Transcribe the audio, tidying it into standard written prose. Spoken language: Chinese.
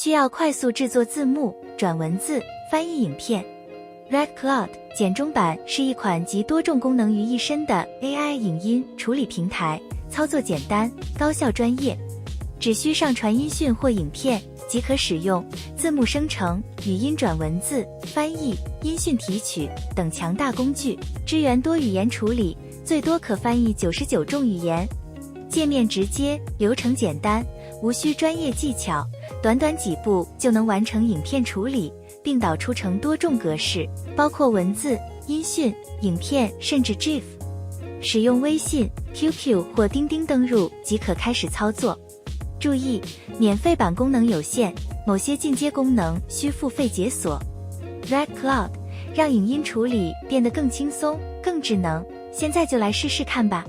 需要快速制作字幕、转文字、翻译影片。Red Cloud 简中版是一款集多种功能于一身的 AI 影音处理平台，操作简单、高效专业，只需上传音讯或影片即可使用字幕生成、语音转文字、翻译、音讯提取等强大工具，支援多语言处理，最多可翻译99种语言。界面直接，流程简单，无需专业技巧，短短几步就能完成影片处理，并导出成多种格式，包括文字、音讯、影片，甚至 GIF。使用微信、QQ 或钉钉登入即可开始操作。注意，免费版功能有限，某些进阶功能需付费解锁。Red Cloud 让影音处理变得更轻松、更智能，现在就来试试看吧。